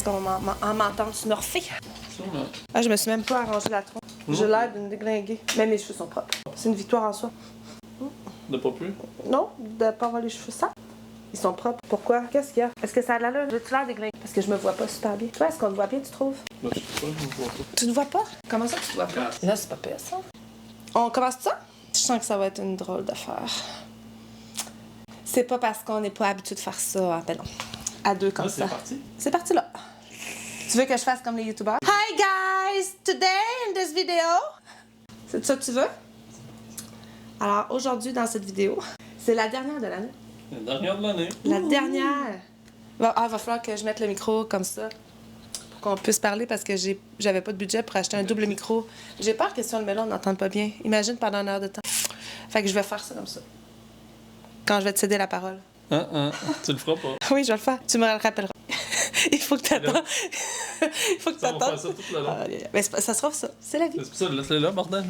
en m'entendant smurfer. Sûrement. Ah, je me suis même pas arrangé la tronche. J'ai l'air d'une déglinguée. Même mes cheveux sont propres. C'est une victoire en soi. De pas plus? Non, de pas avoir les cheveux sales. Ils sont propres. Pourquoi? Qu'est-ce qu'il y a? Est-ce que ça a l'allure? J'ai-tu l'air déglinguée? Parce que je me vois pas super bien. Toi, est-ce qu'on te voit bien, tu trouves? Ben, je sais pas, je me vois pas. Tu te vois pas? Comment ça, tu te vois pas? Là, c'est pas pire, ça. On commence ça? Je sens que ça va être une drôle d'affaire. C'est pas parce qu'on n'est pas habitué de faire ça, hein, ben non. À deux comme Là, ça. c'est parti. C'est parti là. Tu veux que je fasse comme les youtubeurs? Hi guys! Today in this video... C'est ça que tu veux? Alors aujourd'hui dans cette vidéo, c'est la dernière de l'année. La dernière de l'année. La dernière! Va falloir que je mette le micro comme ça pour qu'on puisse parler parce que j'avais pas de budget pour acheter un double micro. J'ai peur que si on le met là, on n'entende pas bien. Imagine pendant une heure de temps. Fait que je vais faire ça comme ça. Quand je vais te céder la parole. Tu le feras pas. Oui, je vais le faire. Tu me le rappelleras. Il faut que t'attendes. Il faut que Ça, on va t'attendes. faire ça tout le long. Mais ça sera ça. C'est la vie. C'est pour ça, laisse-le là, bordel.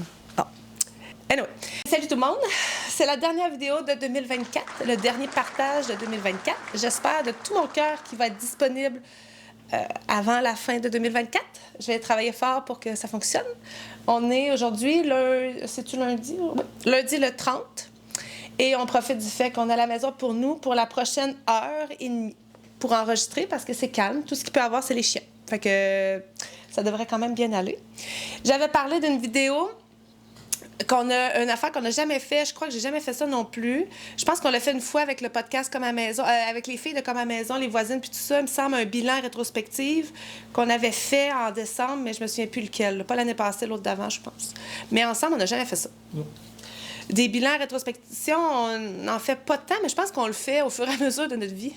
Anyway. Salut tout le monde. C'est la dernière vidéo de 2024, le dernier partage de 2024. J'espère de tout mon cœur qu'il va être disponible avant la fin de 2024. Je vais travailler fort pour que ça fonctionne. On est aujourd'hui, c'est-tu lundi? Oui. Lundi le 30. Et on profite du fait qu'on est à la maison pour nous pour la prochaine heure et demie pour enregistrer parce que c'est calme. Tout ce qu'il peut y avoir, c'est les chiens. Fait que ça devrait quand même bien aller. J'avais parlé d'une vidéo une affaire qu'on n'a jamais fait. Je crois que j'ai jamais fait ça non plus. Je pense qu'on l'a fait une fois avec le podcast Comme à maison, avec les filles de Comme à maison, les voisines, puis tout ça. Il me semble un bilan rétrospectif qu'on avait fait en décembre, mais je me souviens plus lequel. Pas l'année passée, l'autre d'avant, je pense. Mais ensemble, on n'a jamais fait ça. Non. Des bilans rétrospection, on n'en fait pas tant, mais je pense qu'on le fait au fur et à mesure de notre vie.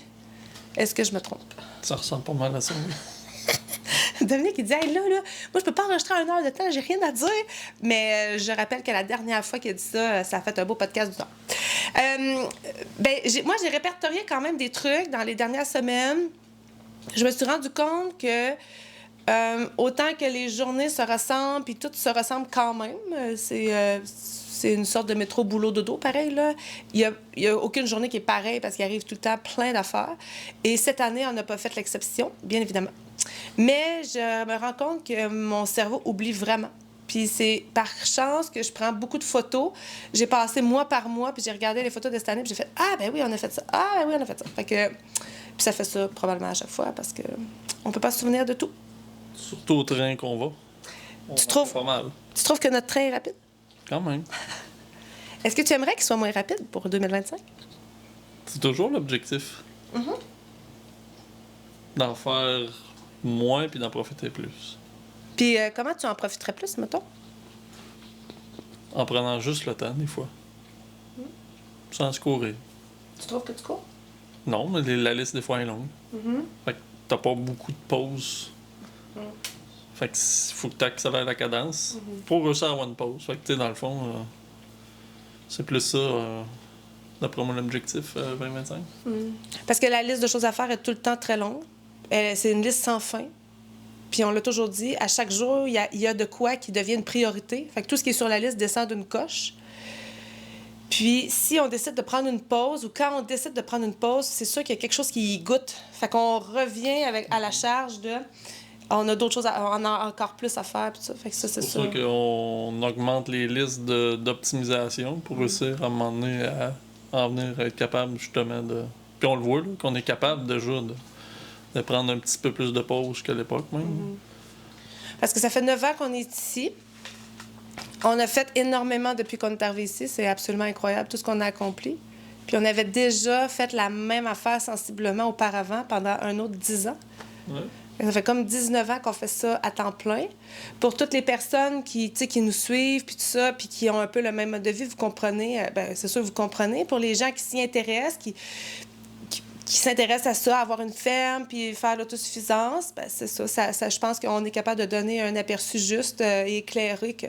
Est-ce que je me trompe? Ça ressemble pas mal à ça, oui. Dominique, il dit, hey, là, moi, je peux pas enregistrer une heure de temps, j'ai rien à dire. Mais je rappelle que la dernière fois qu'il a dit ça, ça a fait un beau podcast du temps. Moi, j'ai répertorié quand même des trucs dans les dernières semaines. Je me suis rendu compte que autant que les journées se ressemblent, puis tout se ressemble quand même, c'est une sorte de métro-boulot-dodo, pareil, là. Il y a aucune journée qui est pareille parce qu'il arrive tout le temps plein d'affaires. Et cette année, on n'a pas fait l'exception, bien évidemment. Mais je me rends compte que mon cerveau oublie vraiment. Puis c'est par chance que je prends beaucoup de photos. J'ai passé mois par mois, puis j'ai regardé les photos de cette année, puis j'ai fait « Ah, ben oui, on a fait ça. Ah, ben oui, on a fait ça. » Fait que... Puis ça fait ça probablement à chaque fois parce que on peut pas se souvenir de tout. Surtout au train qu'on va. Tu trouves? Pas mal. Tu trouves que notre train est rapide? Quand même. Est-ce que tu aimerais qu'il soit moins rapide pour 2025? C'est toujours l'objectif. D'en faire moins puis d'en profiter plus. Puis comment tu en profiterais plus, mettons? En prenant juste le temps, des fois. Sans se courir. Tu trouves que tu cours? Non, mais la liste, des fois, est longue. Fait que t'as pas beaucoup de pauses. Fait que faut que t'accélères la cadence pour réussir à avoir une pause. Fait que, tu sais, dans le fond, c'est plus ça, d'après mon objectif 2025. Parce que la liste de choses à faire est tout le temps très longue. C'est une liste sans fin. Puis on l'a toujours dit, à chaque jour, il y a de quoi qui devient une priorité. Fait que tout ce qui est sur la liste descend d'une coche. Puis si on décide de prendre une pause, ou quand on décide de prendre une pause, c'est sûr qu'il y a quelque chose qui y goûte. Fait qu'on revient à la charge de... On a d'autres choses, on a encore plus à faire. Puis ça. Fait que ça, c'est C'est pour ça qu'on augmente les listes d'optimisation pour réussir à un moment donné à en venir à être capable justement de... Puis on le voit, là, qu'on est capable déjà de prendre un petit peu plus de pause qu'à l'époque même. Parce que ça fait 9 ans qu'on est ici. On a fait énormément depuis qu'on est arrivé ici. C'est absolument incroyable, tout ce qu'on a accompli. Puis on avait déjà fait la même affaire sensiblement auparavant pendant un autre 10 ans. Ouais. Ça fait comme 19 ans qu'on fait ça à temps plein. Pour toutes les personnes qui nous suivent, puis tout ça, puis qui ont un peu le même mode de vie, vous comprenez, c'est sûr, vous comprenez. Pour les gens qui s'y intéressent, qui s'intéressent à ça, à avoir une ferme, puis faire l'autosuffisance, c'est ça. Je pense qu'on est capable de donner un aperçu juste et éclairé que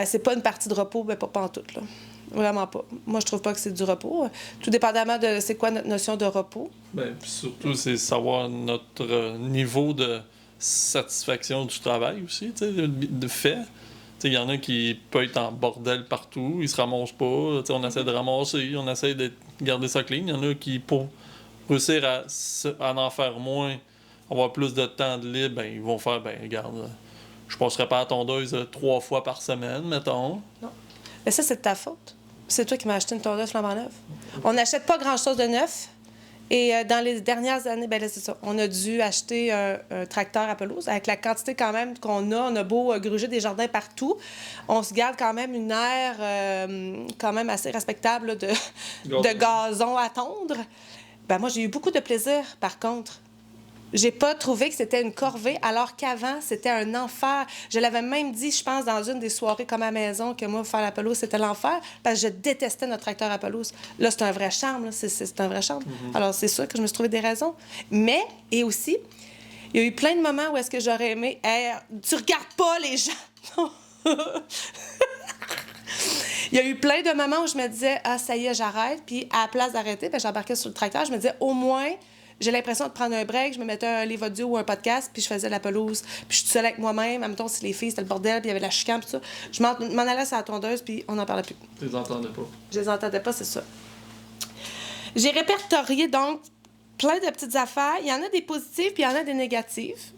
c'est pas une partie de repos, pas pantoute, là. Vraiment pas. Moi, je trouve pas que c'est du repos. Tout dépendamment de c'est quoi notre notion de repos. Ben, puis surtout, c'est savoir notre niveau de satisfaction du travail aussi, tu sais, de fait. Il y en a qui peuvent être en bordel partout, ils se ramassent pas, on essaie de ramasser, on essaie de garder ça clean. Il y en a qui, pour réussir à en faire moins, avoir plus de temps de libre, ben, ils vont faire, ben, regarde, je passerai pas à la tondeuse 3 fois par semaine, mettons. Non. Mais ça, c'est de ta faute. C'est toi qui m'as acheté une tondeuse flambant neuve. On n'achète pas grand-chose de neuf. Et dans les dernières années, ben là, c'est ça. On a dû acheter un tracteur à pelouse. Avec la quantité quand même qu'on a, on a beau gruger des jardins partout. On se garde quand même une aire quand même assez respectable là, de gazon à tondre. Ben moi, j'ai eu beaucoup de plaisir, par contre. J'ai pas trouvé que c'était une corvée, alors qu'avant, c'était un enfer. Je l'avais même dit, je pense, dans une des soirées comme à la maison, que moi, faire la pelouse, c'était l'enfer, parce que je détestais notre tracteur à pelouse. Là, c'est un vrai charme, là. C'est un vrai charme. Alors, c'est sûr que je me suis trouvé des raisons. Mais, et aussi, il y a eu plein de moments où est-ce que j'aurais aimé... Hey, tu regardes pas les gens! Il y a eu plein de moments où je me disais, ah, ça y est, j'arrête. Puis, à la place d'arrêter, ben, j'embarquais sur le tracteur. Je me disais, au moins... J'ai l'impression de prendre un break, je me mettais un livre audio ou un podcast, puis je faisais la pelouse. Puis je suis toute seule avec moi-même. En même temps, si les filles, c'était le bordel, puis il y avait la chicane, puis ça. Je m'en allais sur la tondeuse, puis on n'en parlait plus. Tu les entendais pas. Je les entendais pas, c'est ça. J'ai répertorié, donc, plein de petites affaires. Il y en a des positives, puis il y en a des négatives.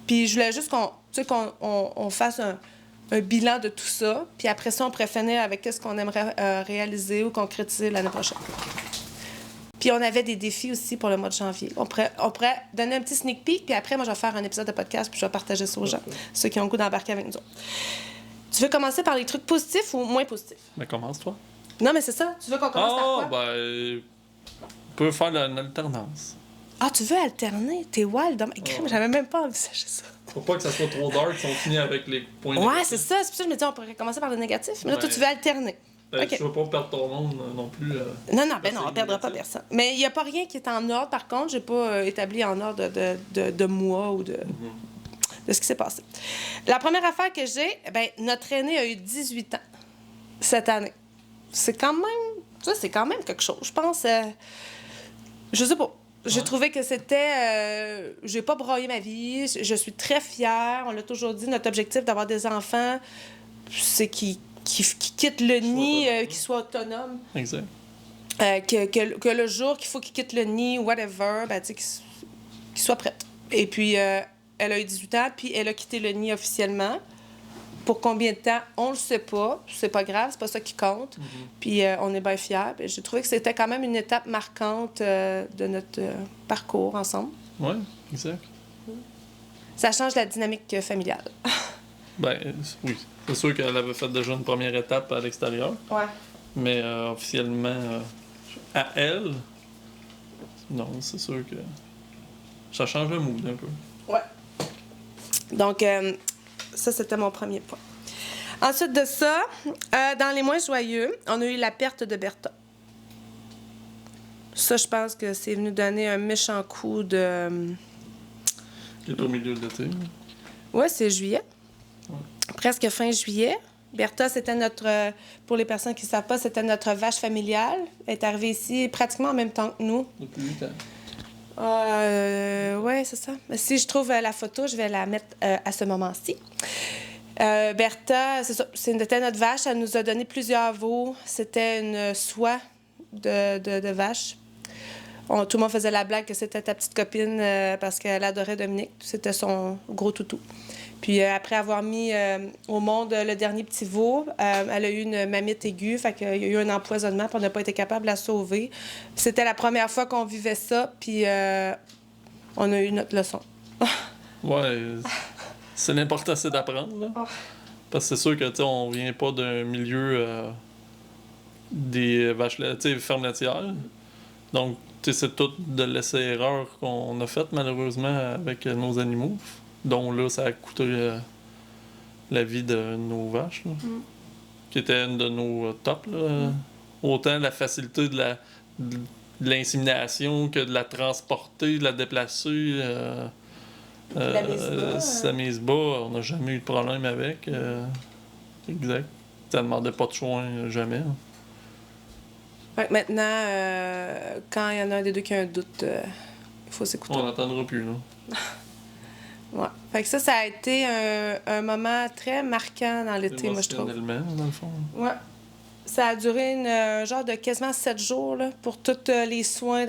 Puis je voulais juste qu'on fasse un bilan de tout ça. Puis après ça, on pourrait finir avec ce qu'on aimerait réaliser ou concrétiser l'année prochaine. Puis on avait des défis aussi pour le mois de janvier. On pourrait donner un petit sneak peek, puis après, moi, je vais faire un épisode de podcast, puis je vais partager ça aux gens, ceux qui ont le goût d'embarquer avec nous autres. Tu veux commencer par les trucs positifs ou moins positifs? Ben, commence, toi. Non, mais c'est ça. Tu veux qu'on commence par quoi? Ben, on peut faire une alternance. Ah, tu veux alterner? T'es wild. J'avais même pas envisagé ça. Faut pas que ça soit trop dark si on finit avec les points négatifs. Ouais, c'est ça. C'est pour ça que je me dis, on pourrait commencer par le négatif. Mais là, toi, tu veux alterner. Okay. Je veux pas perdre ton monde non plus. Non, on ne perdra pas personne. Mais il n'y a pas rien qui est en ordre, par contre. Je n'ai pas établi en ordre de moi ou de ce qui s'est passé. La première affaire que j'ai, notre aîné a eu 18 ans cette année. C'est quand même quelque chose. Je pense, je sais pas. J'ai trouvé que c'était... j'ai pas broyé ma vie. Je suis très fière. On l'a toujours dit, notre objectif d'avoir des enfants, c'est qui quitte le nid, qu'il soit autonome. Exact. Que le jour qu'il faut qu'il quitte le nid, whatever, qu'il soit prêt. Et puis, elle a eu 18 ans, puis elle a quitté le nid officiellement. Pour combien de temps, on le sait pas. C'est pas grave, c'est pas ça qui compte. Puis, on est bien fiers. J'ai trouvé que c'était quand même une étape marquante de notre parcours ensemble. Oui, exact. Ça change la dynamique familiale. Oui. C'est sûr qu'elle avait fait déjà une première étape à l'extérieur. Ouais. Mais officiellement, à elle, non, c'est sûr que ça change le mood un peu. Ouais. Donc, ça, c'était mon premier point. Ensuite de ça, dans les moins joyeux, on a eu la perte de Bertha. Ça, je pense que c'est venu donner un méchant coup de... Qui est au milieu de l'été. Oui, c'est juillet. Ouais. Presque fin juillet. Bertha, c'était notre... pour les personnes qui ne savent pas, c'était notre vache familiale. Elle est arrivée ici pratiquement en même temps que nous. Depuis 8 ans. Oui, c'est ça. Si je trouve la photo, je vais la mettre à ce moment-ci. Bertha, c'est ça. C'était notre vache. Elle nous a donné plusieurs veaux. C'était une soie de vache. Tout le monde faisait la blague que c'était ta petite copine parce qu'elle adorait Dominique. C'était son gros toutou. Puis après avoir mis au monde le dernier petit veau, elle a eu une mamite aiguë, fait qu'il y a eu un empoisonnement, puis on n'a pas été capable de la sauver. C'était la première fois qu'on vivait ça, puis on a eu notre leçon. Ouais, c'est l'important, c'est d'apprendre, là. Parce que c'est sûr que, tu sais, on vient pas d'un milieu des vaches fermes laitières. Donc, tu sais, c'est tout de l'essai-erreur qu'on a fait, malheureusement, avec nos animaux. Dont là, ça a coûté la vie de nos vaches, là, qui était une de nos tops. Là. Autant la facilité de l'insémination que de la transporter, de la déplacer. Sa mise bas, on n'a jamais eu de problème avec. Exact. Ça ne demandait pas de soin, jamais. Hein. Fait que maintenant, quand il y en a un des deux qui a un doute, il faut s'écouter. On n'entendra plus, là. Ouais. Fait que ça a été un moment très marquant dans l'été, moi, je trouve. Émotionnellement, dans le fond. Ouais. Ça a duré un genre de quasiment 7 jours, là, pour tous les soins,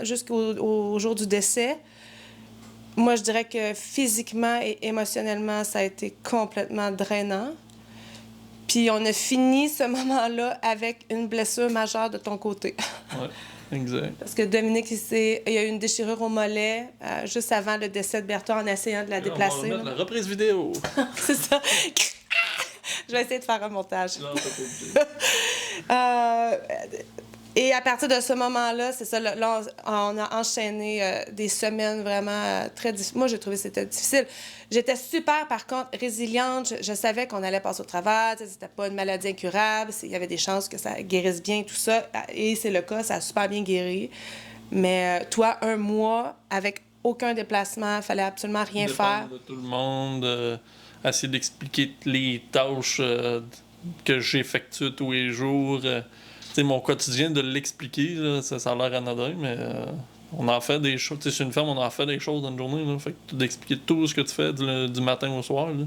jusqu'au jour du décès. moi, je dirais que physiquement et émotionnellement, ça a été complètement drainant. Puis on a fini ce moment-là avec une blessure majeure de ton côté. Ouais, exact. Parce que Dominique, il y a eu une déchirure au mollet juste avant le décès de Bertha en essayant de la déplacer. On va remettre la reprise vidéo. C'est ça. Je vais essayer de faire un montage. Non, t'as pas obligé. Et à partir de ce moment-là, c'est ça, là, on a enchaîné des semaines vraiment très difficiles. Moi, j'ai trouvé que c'était difficile. J'étais super, par contre, résiliente. Je savais qu'on allait passer au travers. C'était pas une maladie incurable. Il y avait des chances que ça guérisse bien, tout ça. Et c'est le cas, ça a super bien guéri. Mais toi, 1 mois, avec aucun déplacement, il fallait absolument rien faire. De tout le monde, essayer d'expliquer les tâches que j'effectue tous les jours. Tu sais, mon quotidien, de l'expliquer, là, ça a l'air anodin, mais on en fait des choses. Tu sais, chez une femme, on en fait des choses dans une journée. Là, fait que d'expliquer tout ce que tu fais du matin au soir. Là.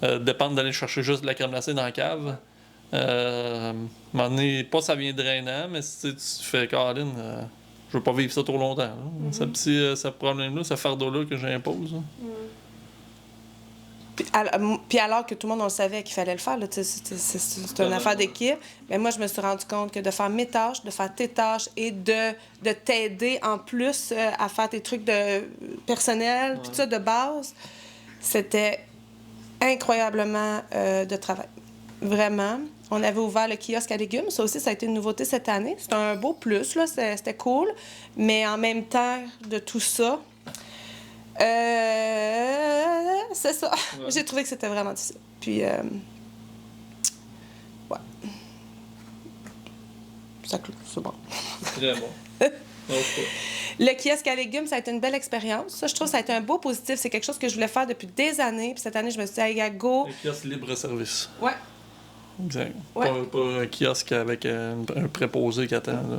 Ouais. Dépendre d'aller chercher juste de la crème glacée dans la cave. À un moment donné, pas ça vient drainant, mais tu fais, Caroline, je veux pas vivre ça trop longtemps. Là. Ce problème-là, ce fardeau-là que j'impose. Puis alors que tout le monde, on le savait qu'il fallait le faire, là, c'est une affaire d'équipe. Mais moi, je me suis rendu compte que de faire mes tâches, de faire tes tâches et de t'aider en plus à faire tes trucs personnels, puis tout ça de base, c'était incroyablement de travail. Vraiment. On avait ouvert le kiosque à légumes. Ça aussi, ça a été une nouveauté cette année. C'était un beau plus, là. C'était cool. Mais en même temps de tout ça, c'est ça. Ouais. J'ai trouvé que c'était vraiment difficile. Puis, ouais. Ça clôt, c'est bon. Très bon. Okay. Le kiosque à légumes, ça a été une belle expérience. Ça, je trouve que ça a été un beau positif. C'est quelque chose que je voulais faire depuis des années. Puis cette année, je me suis dit, hey, go. Un kiosque libre-service. Ouais. Exact. Ouais. Pas un kiosque avec un préposé qui attend. Là.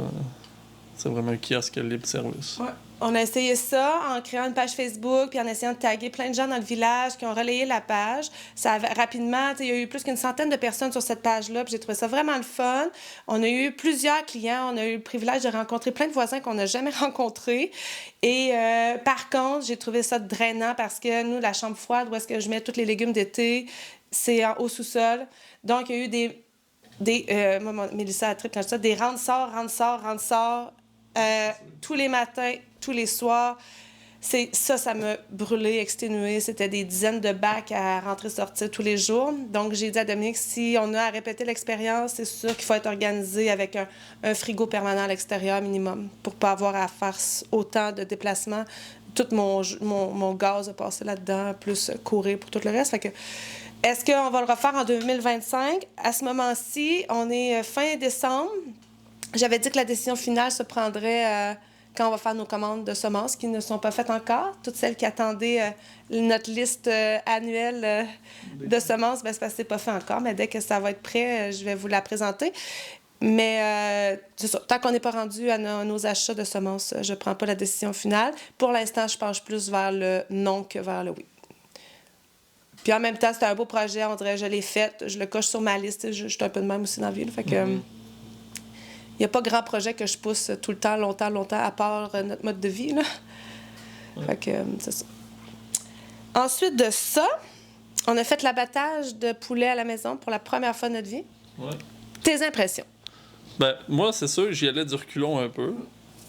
C'est vraiment un kiosque libre-service. Ouais. On a essayé ça en créant une page Facebook puis en essayant de taguer plein de gens dans le village qui ont relayé la page. Ça avait, rapidement, il y a eu plus qu'une centaine de personnes sur cette page-là, puis j'ai trouvé ça vraiment le fun. On a eu plusieurs clients, on a eu le privilège de rencontrer plein de voisins qu'on n'a jamais rencontrés. Et par contre, j'ai trouvé ça drainant parce que nous, la chambre froide, où est-ce que je mets tous les légumes d'été, c'est au sous-sol. Donc, il y a eu moi, Mélissa a trippé quand je dis ça, des rentre-sort, tous les matins, tous les soirs. Ça m'a brûlé, exténué. C'était des dizaines de bacs à rentrer-sortir tous les jours. Donc, j'ai dit à Dominique, si on a à répéter l'expérience, c'est sûr qu'il faut être organisé avec un frigo permanent à l'extérieur minimum pour pas avoir à faire autant de déplacements. Tout mon gaz a passé là-dedans, plus courir pour tout le reste. Fait que, est-ce qu'on va le refaire en 2025? À ce moment-ci, on est fin décembre. J'avais dit que la décision finale se prendrait quand on va faire nos commandes de semences qui ne sont pas faites encore. Toutes celles qui attendaient notre liste annuelle de semences, c'est parce que c'est pas fait encore, mais dès que ça va être prêt, je vais vous la présenter. Mais c'est ça. Tant qu'on n'est pas rendu à nos achats de semences, je prends pas la décision finale. Pour l'instant, je penche plus vers le non que vers le oui. Puis en même temps, c'était un beau projet, on dirait, je l'ai fait, je le coche sur ma liste. Je suis un peu de même aussi dans la vie. Fait que il n'y a pas grand projet que je pousse tout le temps, longtemps, à part notre mode de vie. Là. Ouais. Fait que c'est ça. Ensuite de ça, on a fait l'abattage de poulet à la maison pour la première fois de notre vie. Ouais. Tes impressions? Ben, moi, c'est sûr, j'y allais du reculon un peu.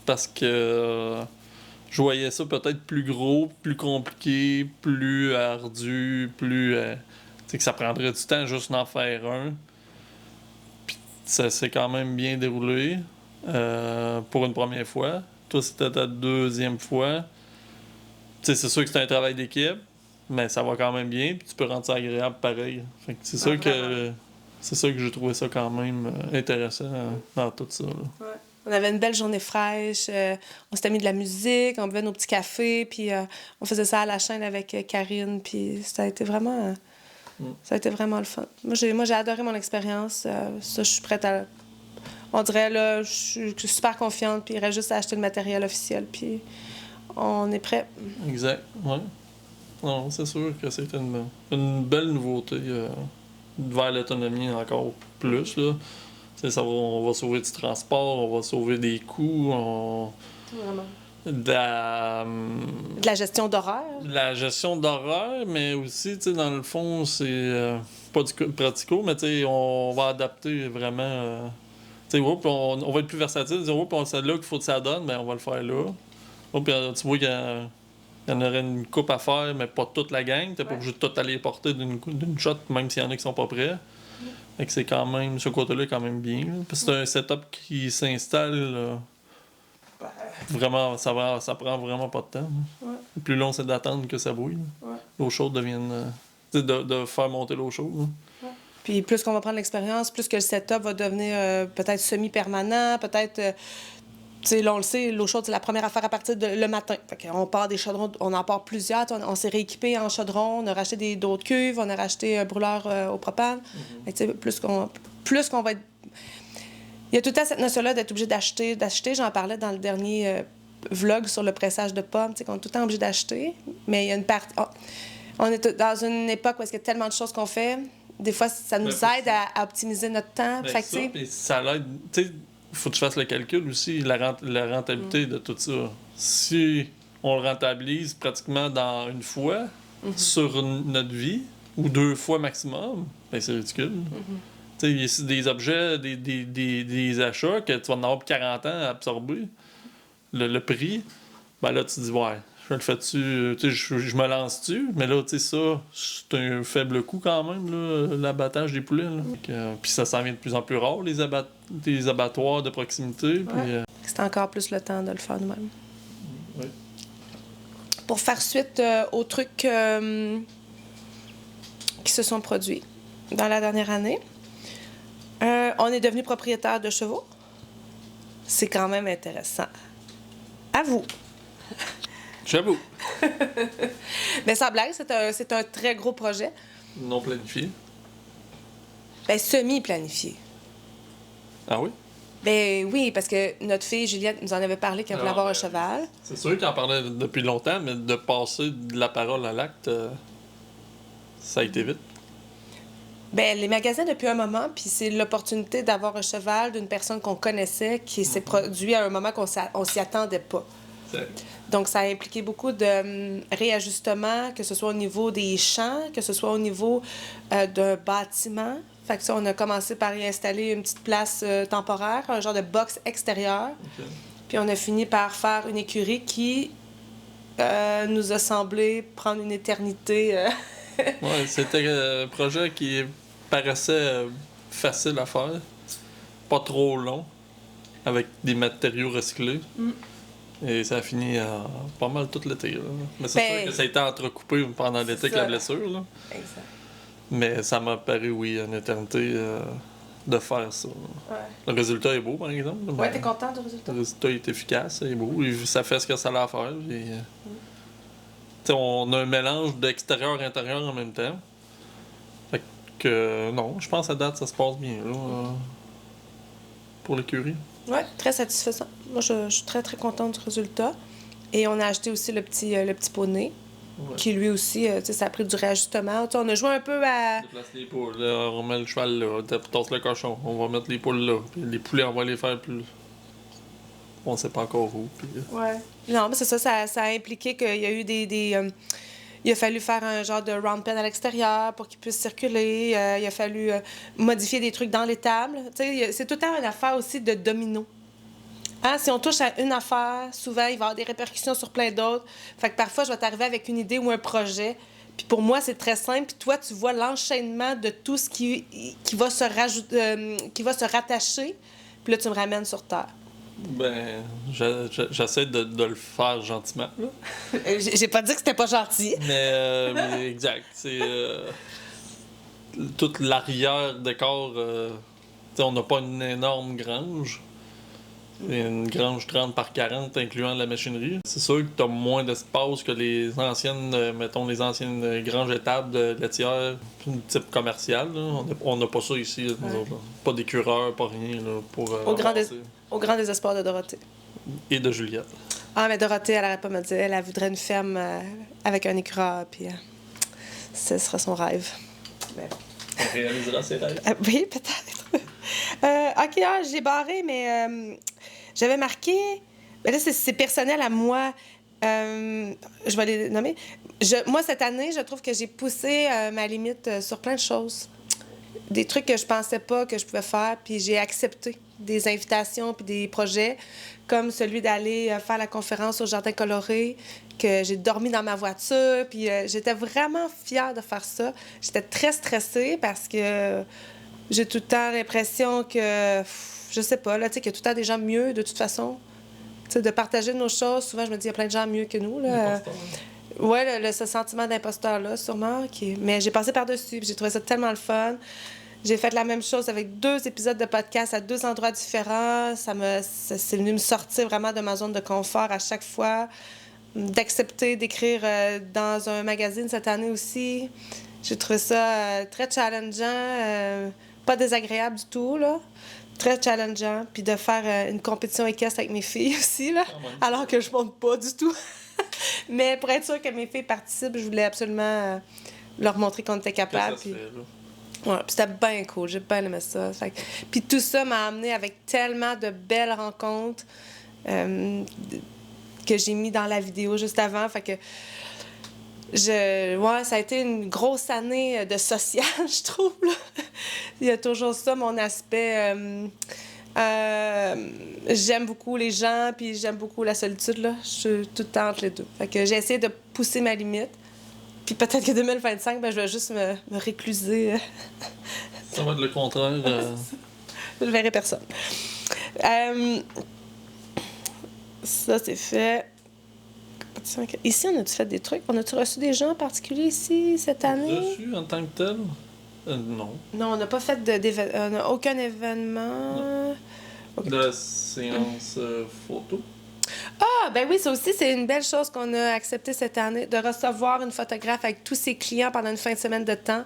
Parce que je voyais ça peut-être plus gros, plus compliqué, plus ardu, plus. Tu sais, que ça prendrait du temps juste d'en faire un. Puis ça s'est quand même bien déroulé pour une première fois. Toi, c'était ta deuxième fois. Tu sais, c'est sûr que c'est un travail d'équipe, mais ça va quand même bien, puis tu peux rendre ça agréable pareil. Fait que c'est sûr que. C'est ça que j'ai trouvé ça quand même intéressant dans tout ça. Là. Ouais. On avait une belle journée fraîche, on s'était mis de la musique, on buvait nos petits cafés, puis on faisait ça à la chaîne avec Karine, puis ça a été vraiment le fun. Moi, j'ai adoré mon expérience. Ça, je suis prête à... On dirait, là, je suis super confiante, puis il reste juste à acheter le matériel officiel, puis on est prêt. Exact, ouais. Non, c'est sûr que c'était une belle nouveauté vers l'autonomie encore plus, là. On va sauver du transport, on va sauver des coûts, Vraiment. De la gestion d'horaire. La gestion d'horaire, mais aussi, tu sais, dans le fond, c'est pas du pratico, mais tu sais, on va adapter vraiment. Tu sais, on va être plus versatile. Dire, c'est là qu'il faut que ça donne, mais on va le faire là. Puis tu vois qu'il y en aurait une coupe à faire, mais pas toute la gang. T'es pas obligé de tout aller porter d'une shot, même s'il y en a qui sont pas prêts. Fait que c'est quand même, ce côté-là est quand même bien. Là. Parce que c'est un setup qui s'installe. Vraiment, ça prend vraiment pas de temps. Ouais. Le plus long, c'est d'attendre que ça bouille. Ouais. L'eau chaude devienne. De faire monter l'eau chaude. Ouais. Puis plus qu'on va prendre l'expérience, plus que le setup va devenir peut-être semi-permanent, peut-être. Tu sais, là, on le sait, l'eau chaude, c'est la première affaire à partir de le matin. Fait qu'on part des chaudrons, on en part plusieurs. On s'est rééquipé en chaudron, on a racheté d'autres cuves, on a racheté un brûleur au propane. Fait que, tu sais, plus qu'on va être. Il y a tout le temps cette notion-là d'être obligé d'acheter. J'en parlais dans le dernier vlog sur le pressage de pommes, tu sais, qu'on est tout le temps obligé d'acheter. Mais il y a une partie. On est dans une époque où il y a tellement de choses qu'on fait. Des fois, ça nous aide à optimiser notre temps. Ben, fait que, ça l'aide. Tu sais, il faut que tu fasses le calcul aussi, la rentabilité de tout ça. Si on le rentabilise pratiquement dans une fois sur notre vie, ou 2 fois maximum, ben c'est ridicule. Tu sais, des objets, des achats que tu vas en avoir pour 40 ans à absorber, le prix, ben là, tu te dis, ouais, je le fais-tu, tu sais, je me lance-tu, mais là, tu sais, ça, c'est un faible coût quand même, là, l'abattage des poulets. Puis ça s'en vient de plus en plus rare, les abattoirs de proximité. Puis, c'est encore plus le temps de le faire nous-mêmes. Oui. Pour faire suite aux trucs qui se sont produits dans la dernière année, on est devenu propriétaire de chevaux. C'est quand même intéressant. À vous. J'avoue. Mais sans blague, c'est un très gros projet. Non planifié. Ben, semi-planifié. Ah oui? Ben oui, parce que notre fille Juliette nous en avait parlé qu'elle voulait avoir un cheval. C'est sûr qu'il en parlait depuis longtemps, mais de passer de la parole à l'acte, ça a été vite. Ben, les magasins depuis un moment, puis c'est l'opportunité d'avoir un cheval d'une personne qu'on connaissait qui s'est produit à un moment qu'on s'y attendait pas. Donc, ça a impliqué beaucoup de réajustements, que ce soit au niveau des champs, que ce soit au niveau d'un bâtiment. Fait que ça, on a commencé par y installer une petite place temporaire, un genre de box extérieur. Okay. Puis on a fini par faire une écurie qui nous a semblé prendre une éternité. Oui, c'était un projet qui paraissait facile à faire, pas trop long, avec des matériaux recyclés. Et ça a fini pas mal tout l'été. Là. Mais c'est sûr que ça a été entrecoupé pendant l'été avec la blessure. Là. Exact. Mais ça m'a paru, oui, une éternité de faire ça. Ouais. Le résultat est beau, par exemple. Ouais, t'es content du résultat? Le résultat est efficace, c'est beau. Ça fait ce que ça a à faire. On a un mélange d'extérieur-intérieur en même temps. Fait que, non, je pense à date, ça se passe bien, là, pour l'écurie. Oui, très satisfaisant. Moi, je suis très, très contente du résultat. Et on a acheté aussi le petit poney, qui lui aussi, ça a pris du réajustement. T'sais, on a joué un peu à... On déplace les poules, là, on met le cheval là, on tasse le cochon, on va mettre les poules là. Puis les poulets, on va les faire plus... On sait pas encore où. Puis... Ouais. Non, mais c'est ça a impliqué qu'il y a eu il a fallu faire un genre de round pen à l'extérieur pour qu'il puisse circuler. Il a fallu modifier des trucs dans l'étable. C'est tout le temps une affaire aussi de domino. Hein? Si on touche à une affaire, souvent, il va y avoir des répercussions sur plein d'autres. Fait que parfois, je vais t'arriver avec une idée ou un projet. Puis pour moi, c'est très simple. Puis toi, tu vois l'enchaînement de tout ce qui va se qui va se rattacher. Puis là, tu me ramènes sur terre. Ben, j'essaie de le faire gentiment, là. J'ai pas dit que c'était pas gentil. Mais exact. C'est toute l'arrière-décor. On n'a pas une énorme grange. Une grange 30 par 40 incluant la machinerie. C'est sûr que tu as moins d'espace que les anciennes granges étables de laitière type commercial. Là. On n'a pas ça ici, là, nous autres, là. Pas d'écureur, pas rien là, pour au grand désespoir de Dorothée. Et de Juliette. Ah, mais Dorothée, elle n'arrête pas de me dire, elle voudrait une ferme avec un écureur, puis ce serait son rêve. Mais bon. On réalisera ses rêves. Oui, peut-être. OK, j'ai barré, mais j'avais marqué Ben là, c'est personnel à moi. Je vais les nommer. Moi, cette année, je trouve que j'ai poussé ma limite sur plein de choses. Des trucs que je pensais pas que je pouvais faire, puis j'ai accepté des invitations puis des projets, comme celui d'aller faire la conférence au Jardin coloré, que j'ai dormi dans ma voiture, puis j'étais vraiment fière de faire ça. J'étais très stressée parce que j'ai tout le temps l'impression que, je sais pas, là, tu sais, qu'il y a tout le temps des gens mieux, de toute façon. Tu sais, de partager nos choses, souvent, je me dis, il y a plein de gens mieux que nous, là. Oui, ce sentiment d'imposteur-là, sûrement. Mais j'ai passé par-dessus, puis j'ai trouvé ça tellement le fun. J'ai fait la même chose avec 2 épisodes de podcast à 2 endroits différents. C'est venu me sortir vraiment de ma zone de confort à chaque fois. D'accepter d'écrire dans un magazine cette année aussi. J'ai trouvé ça très challengeant, pas désagréable du tout, là. Très challengeant. Puis de faire une compétition équestre avec mes filles aussi, là, alors que je monte pas du tout. Mais pour être sûre que mes filles participent, je voulais absolument leur montrer qu'on était capable. Puis c'était bien cool. J'ai bien aimé ça. Puis tout ça m'a amené avec tellement de belles rencontres que j'ai mis dans la vidéo juste avant. Fait que ça a été une grosse année de social, je trouve. Là. Il y a toujours ça, mon aspect. J'aime beaucoup les gens, puis j'aime beaucoup la solitude. Là. Je suis tout le temps entre les deux. Fait que j'ai essayé de pousser ma limite. Puis peut-être que 2025, je vais juste me récluser. Ça va être le contraire. Je verrai personne. Ça, c'est fait. Ici, on a-tu fait des trucs? On a-tu reçu des gens en particulier ici cette année? Reçu en tant que tel? Non. Non, on n'a pas fait on n'a aucun événement. Non. Okay. De la séance photo? Ah, ben oui, ça aussi, c'est une belle chose qu'on a accepté cette année, de recevoir une photographe avec tous ses clients pendant une fin de semaine de temps.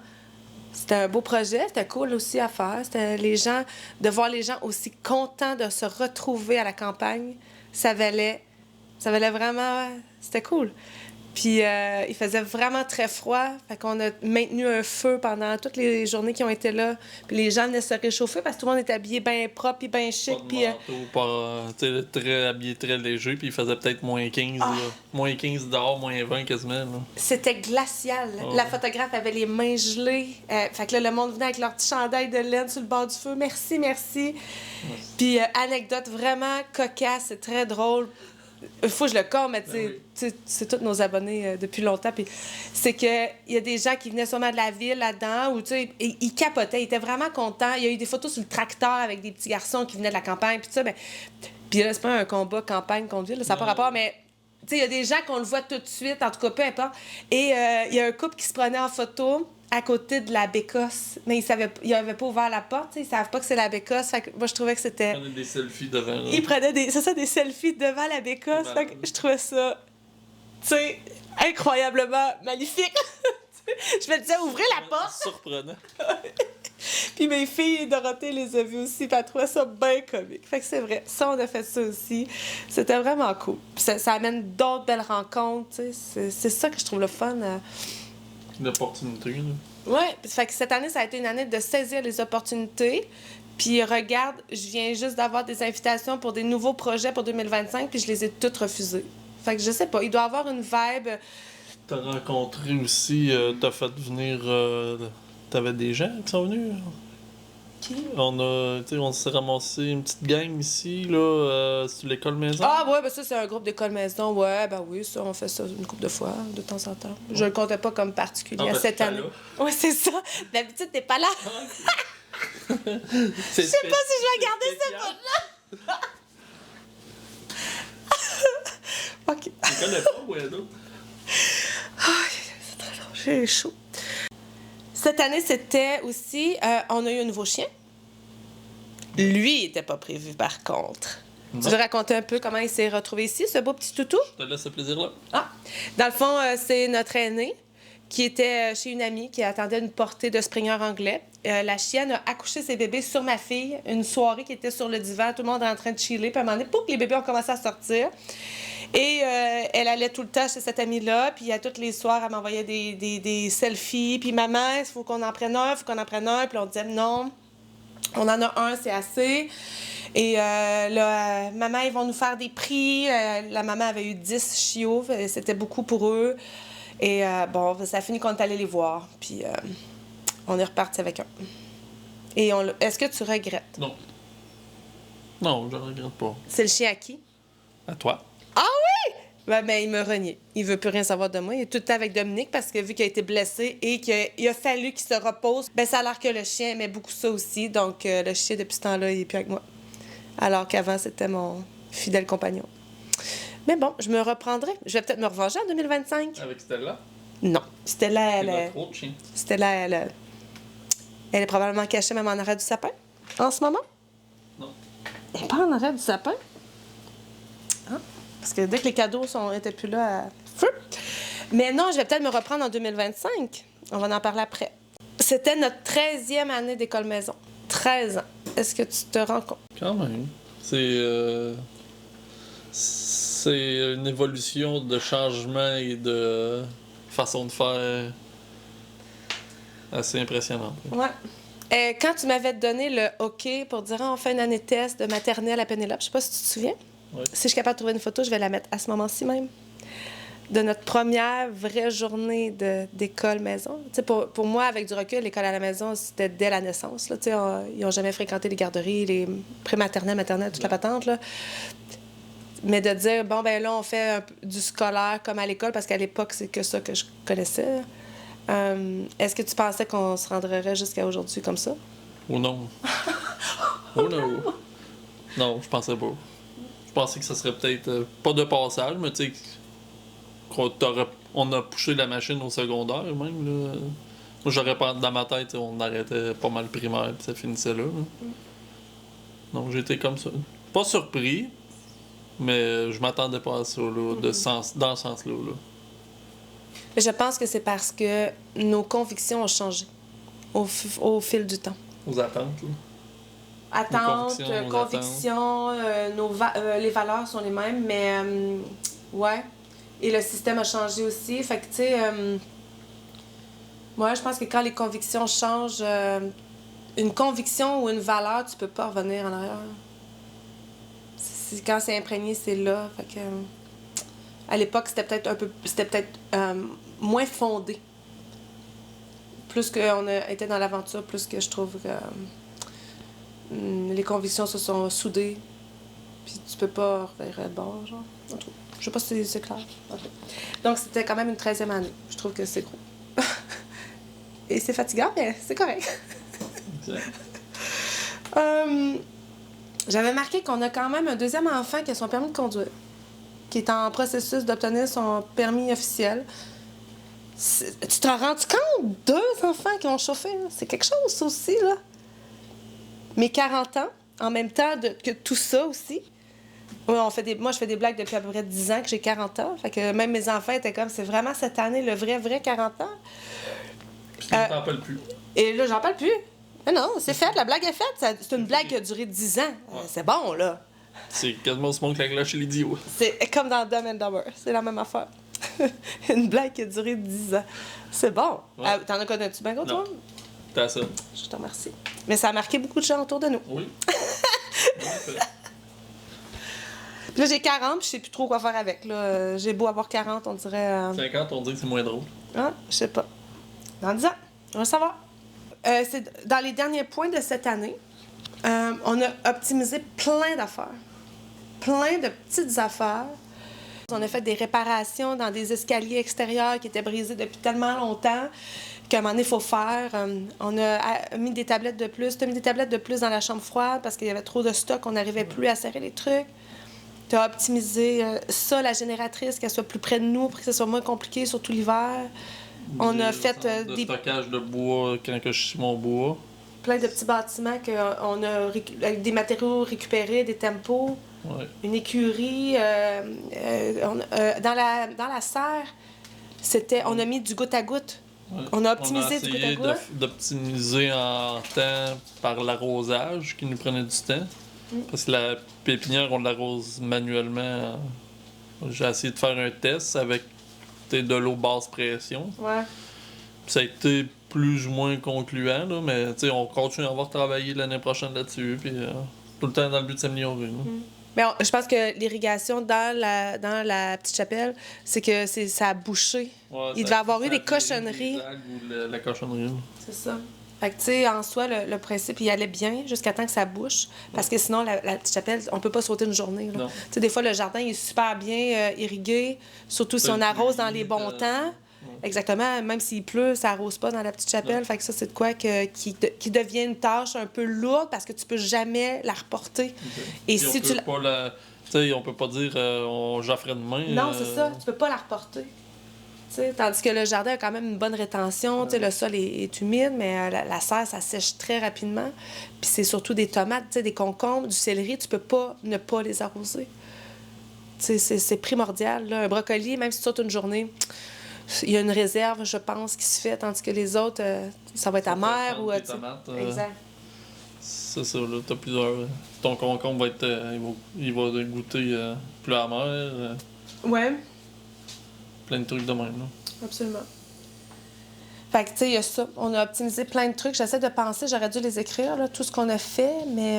C'était un beau projet, c'était cool aussi à faire. C'était de voir les gens aussi contents de se retrouver à la campagne. Ça valait vraiment... C'était cool. Puis il faisait vraiment très froid. Fait qu'on a maintenu un feu pendant toutes les journées qui ont été là. Puis les gens venaient se réchauffer parce que tout le monde était habillé bien propre et bien chic. Pas de manteau, habillé très léger. Puis il faisait peut-être moins 15. Là. Moins 15 dehors, moins 20 quasiment. Là. C'était glacial. La photographe avait les mains gelées. Fait que là, le monde venait avec leur petit chandail de laine sur le bord du feu. Merci, merci. Puis anecdote vraiment cocasse, c'est très drôle. Il faut que je le compte, mais c'est tous nos abonnés depuis longtemps. Puis c'est qu'il y a des gens qui venaient sûrement de la ville là-dedans, où ils capotaient, ils étaient vraiment contents. Il y a eu des photos sur le tracteur avec des petits garçons qui venaient de la campagne, puis ça. Puis là, c'est pas un combat campagne contre ville, ça n'a pas rapport, mais il y a des gens qu'on le voit tout de suite, en tout cas, peu importe. Et il y a un couple qui se prenait en photo à côté de la bécosse. Mais ils n'avaient pas ouvert la porte, ils ne savent pas que c'est la bécosse. Fait que moi, je trouvais que c'était... Ils prenaient des selfies devant. Là. Ils prenaient des selfies devant la bécosse. Fait que je trouvais ça, incroyablement magnifique. Je me disais, ouvrez la porte! Surprenant. Puis mes filles, Dorothée les a vues aussi, puis elle trouvait ça bien comique. Fait que c'est vrai, ça, on a fait ça aussi. C'était vraiment cool. Puis ça amène d'autres belles rencontres, c'est ça que je trouve le fun. Une opportunité, là. Oui, fait que cette année, ça a été une année de saisir les opportunités. Puis regarde, je viens juste d'avoir des invitations pour des nouveaux projets pour 2025, puis je les ai toutes refusées. Fait que je sais pas, il doit y avoir une vibe. T'as rencontré aussi, t'as fait venir... T'avais des gens qui sont venus? Qui? On s'est ramassé une petite gang ici, là, sur l'école maison. Ah ouais, ben ça, c'est un groupe d'école maison. Ouais, ben oui, ça, on fait ça une couple de fois, de temps en temps. Je le comptais pas comme particulier cette année. Oui, c'est ça. D'habitude, t'es pas là. Je sais pas si je vais garder ce bout-là. OK. Tu connais pas, ou d'autres? C'est très long, j'ai chaud. Cette année, c'était aussi... on a eu un nouveau chien. Lui, il n'était pas prévu, par contre. Non. Tu veux raconter un peu comment il s'est retrouvé ici, ce beau petit toutou? Je te laisse ce plaisir-là. Ah! Dans le fond, c'est notre aîné qui était chez une amie qui attendait une portée de Springer anglais. La chienne a accouché ses bébés sur ma fille. Une soirée qui était sur le divan, tout le monde est en train de chiller. Puis à un moment donné, pouf, les bébés ont commencé à sortir. Et elle allait tout le temps chez cette amie-là. Puis à tous les soirs, elle m'envoyait des selfies. Puis maman, il faut qu'on en prenne un, il faut qu'on en prenne un. Puis on disait non, on en a un, c'est assez. Et là, maman, ils vont nous faire des prix. La maman avait eu 10 chiots. C'était beaucoup pour eux. Et bon, ça a fini qu'on est allé les voir. Puis on est reparti avec eux. Et est-ce que tu regrettes? Non. Non, je ne regrette pas. C'est le chien à qui? À toi. Ah oui! Ben, il me renie. Il veut plus rien savoir de moi. Il est tout le temps avec Dominique parce que vu qu'il a été blessé et qu'il a fallu qu'il se repose, ben ça a l'air que le chien aimait beaucoup ça aussi. Donc, le chien, depuis ce temps-là, il est plus avec moi. Alors qu'avant, c'était mon fidèle compagnon. Mais bon, je me reprendrai. Je vais peut-être me revenger en 2025. Avec Stella? Non. Stella, C'est notre autre chien. Stella, elle est probablement cachée même en arrière du sapin en ce moment. Non. Elle n'est pas en arrière du sapin? Ah, parce que dès que les cadeaux étaient plus là, feu. Mais non, je vais peut-être me reprendre en 2025. On va en parler après. C'était notre 13e année d'école maison. 13 ans. Est-ce que tu te rends compte? Quand même. C'est une évolution de changement et de façon de faire assez impressionnante. Ouais. Quand tu m'avais donné le OK pour dire on fait une année de test de maternelle à Pénélope, je sais pas si tu te souviens. Ouais. Si je suis capable de trouver une photo, je vais la mettre à ce moment-ci même. De notre première vraie journée d'école maison. Tu sais, pour moi, avec du recul, l'école à la maison, c'était dès la naissance. Là. Tu sais, ils n'ont jamais fréquenté les garderies, les prématernelles, maternelles, toute la patente. Là. Mais de dire, bon, ben là, on fait du scolaire comme à l'école, parce qu'à l'époque, c'est que ça que je connaissais. Est-ce que tu pensais qu'on se rendrait jusqu'à aujourd'hui comme ça? Oh non. Oh non. Non, je pensais pas. Je pensais que ça serait peut-être pas de passage, mais tu sais, on a poussé la machine au secondaire même. Là. Moi, j'aurais pas dans ma tête, on arrêtait pas mal primaire puis ça finissait là. Donc j'étais comme ça. Pas surpris, mais je m'attendais pas à ça là, dans ce sens-là. Là. Je pense que c'est parce que nos convictions ont changé au fil du temps. Aux attentes. Là. Attentes, convictions, les valeurs sont les mêmes, mais ouais. Et le système a changé aussi. Fait que, tu sais, moi, je pense que quand les convictions changent, une conviction ou une valeur, tu peux pas revenir en arrière. Quand c'est imprégné, c'est là. Fait que, à l'époque, c'était peut-être moins fondé. Plus qu'on a été dans l'aventure, plus que je trouve que les convictions se sont soudées. Puis tu peux pas revenir de bord, genre. En tout cas, je sais pas si c'est clair. Okay. Donc, c'était quand même une 13e année. Je trouve que c'est gros. Et c'est fatigant, mais c'est correct. J'avais marqué qu'on a quand même un deuxième enfant qui a son permis de conduire, qui est en processus d'obtenir son permis officiel. Tu t'en rends compte? 2 enfants qui ont chauffé, là? C'est quelque chose, ça aussi, là. Mes 40 ans, en même temps que tout ça aussi. Moi, je fais des blagues depuis à peu près 10 ans que j'ai 40 ans. Fait que même mes enfants étaient comme, c'est vraiment cette année le vrai 40 ans. Puis tu t'en parles plus. Et là, j'en parle plus. Mais non, c'est fait, la blague est faite. C'est une blague qui a duré 10 ans. Ouais. C'est bon, là. C'est quasiment ce monde que la cloche et l'idiot. C'est comme dans Dumb and Dumber. C'est la même affaire. Une blague qui a duré 10 ans. C'est bon. Ouais. T'en as connu-tu bien, toi? T'as ça. Je te remercie. Mais ça a marqué beaucoup de gens autour de nous. Oui. Puis là, j'ai 40, puis je sais plus trop quoi faire avec. Là. J'ai beau avoir 40, on dirait... 50, on dit que c'est moins drôle. Ah, je sais pas. Dans 10 ans, on va savoir. C'est dans les derniers points de cette année, on a optimisé plein d'affaires. Plein de petites affaires. On a fait des réparations dans des escaliers extérieurs qui étaient brisés depuis tellement longtemps qu'à un moment donné, il faut faire. On a mis des tablettes de plus. Tu as mis des tablettes de plus dans la chambre froide parce qu'il y avait trop de stock. On n'arrivait plus à serrer les trucs. Tu as optimisé ça, la génératrice, qu'elle soit plus près de nous pour que ce soit moins compliqué, surtout l'hiver. On a fait des stockages de bois quand je suis mon bois. Plein de petits bâtiments qu'on a avec des matériaux récupérés, des tempos. Ouais. Une écurie. Dans la serre, on a mis du goutte à goutte. Ouais. On a optimisé du goutte à essayé goutte. d'optimiser en temps par l'arrosage qui nous prenait du temps. Parce que la pépinière, on l'arrose manuellement. J'ai essayé de faire un test avec de l'eau basse pression. Ouais. Puis ça a été plus ou moins concluant, là, mais on continue à avoir travaillé l'année prochaine là-dessus. Puis tout le temps dans le but de s'améliorer. Là. Mais je pense que l'irrigation dans la petite chapelle, c'est que ça a bouché. Ouais, Il devait avoir eu des cochonneries. Les algues ou la cochonnerie. Là. C'est ça. Fait que, tu sais, en soi, le principe, il allait bien jusqu'à temps que ça bouche. Parce que sinon, la petite chapelle, on peut pas sauter une journée. Tu sais, des fois, le jardin il est super bien irrigué, surtout si on arrose dans les bons temps. Exactement. Même s'il pleut, ça arrose pas dans la petite chapelle. Fait que ça, c'est de quoi qui devient une tâche un peu lourde parce que tu peux jamais la reporter. Et puis si tu sais, on peut pas dire on jaffrait demain. Non, c'est ça. Tu peux pas la reporter. T'sais, tandis que le jardin a quand même une bonne rétention. Le sol est humide, mais la serre, ça sèche très rapidement. Puis c'est surtout des tomates, des concombres, du céleri, tu peux pas ne pas les arroser. C'est primordial. Là. Un brocoli, même si tu sautes une journée, il y a une réserve, je pense, qui se fait, tandis que les autres, ça va être amer. Ou, tomates, exact. C'est ça, là, t'as plusieurs... Ton concombre va être... il va goûter plus amer. Ouais. Plein de trucs de même, là. Absolument. Fait que, tu sais, il y a ça. On a optimisé plein de trucs. J'essaie de penser, j'aurais dû les écrire, là, tout ce qu'on a fait, mais...